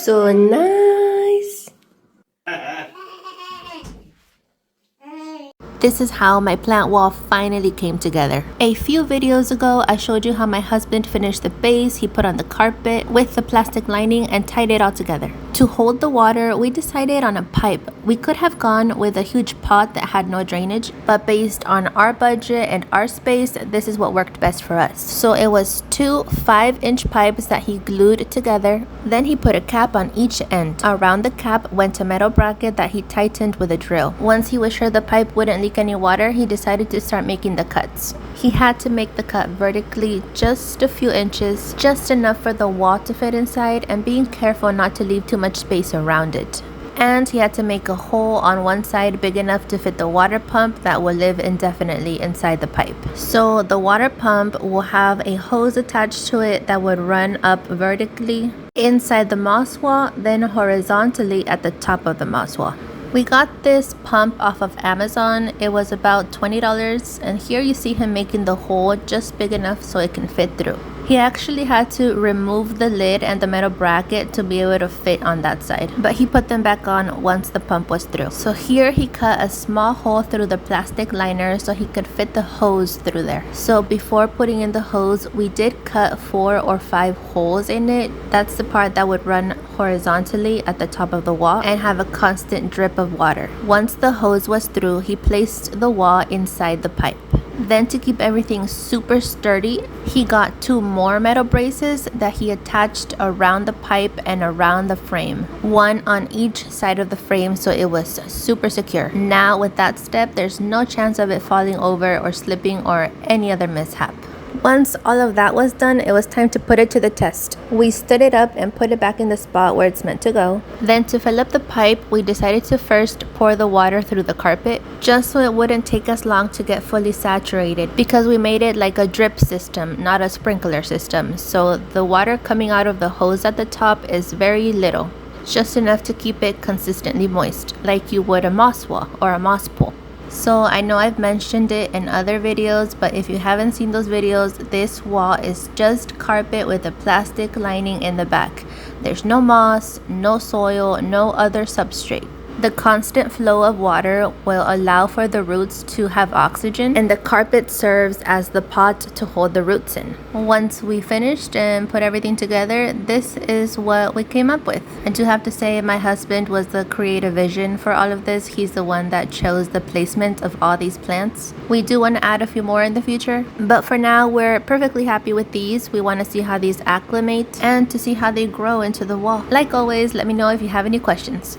So nice. This is how my plant wall finally came together. A few videos ago, I showed you how my husband finished the base. He put on the carpet with the plastic lining and tied it all together. To hold the water, we decided on a pipe. We could have gone with a huge pot that had no drainage, but based on our budget and our space, this is what worked best for us. So it was two 5-inch pipes that he glued together. Then he put a cap on each end. Around the cap went a metal bracket that he tightened with a drill. Once he was sure the pipe wouldn't leak any water, he decided to start making the cuts. He had to make the cut vertically just a few inches, just enough for the wall to fit inside, and being careful not to leave too much space around it. And he had to make a hole on one side big enough to fit the water pump that will live indefinitely inside the pipe. So the water pump will have a hose attached to it that would run up vertically inside the moss wall, then horizontally at the top of the moss wall. We got this pump off of Amazon. It was about $20, and here you see him making the hole just big enough so it can fit through. He actually had to remove the lid and the metal bracket to be able to fit on that side, but he put them back on once the pump was through. So here he cut a small hole through the plastic liner so he could fit the hose through there. So before putting in the hose, we did cut 4 or 5 holes in it. That's the part that would run horizontally at the top of the wall and have a constant drip of water. Once the hose was through, he placed the wall inside the pipe. Then, to keep everything super sturdy, he got 2 more metal braces that he attached around the pipe and around the frame, one on each side of the frame, so it was super secure. Now with that step, there's no chance of it falling over or slipping or any other mishap. Once all of that was done, it was time to put it to the test. We stood it up and put it back in the spot where it's meant to go. Then to fill up the pipe, we decided to first pour the water through the carpet, just so it wouldn't take us long to get fully saturated, because we made it like a drip system, not a sprinkler system. So the water coming out of the hose at the top is very little, just enough to keep it consistently moist, like you would a moss wall or a moss pool. So I know I've mentioned it in other videos, but if you haven't seen those videos, this wall is just carpet with a plastic lining in the back. There's no moss, no soil, no other substrate. The constant flow of water will allow for the roots to have oxygen, and the carpet serves as the pot to hold the roots in. Once we finished and put everything together, this is what we came up with. I do have to say, my husband was the creative vision for all of this. He's the one that chose the placement of all these plants. We do want to add a few more in the future, but for now we're perfectly happy with these. We want to see how these acclimate and to see how they grow into the wall. Like always, let me know if you have any questions.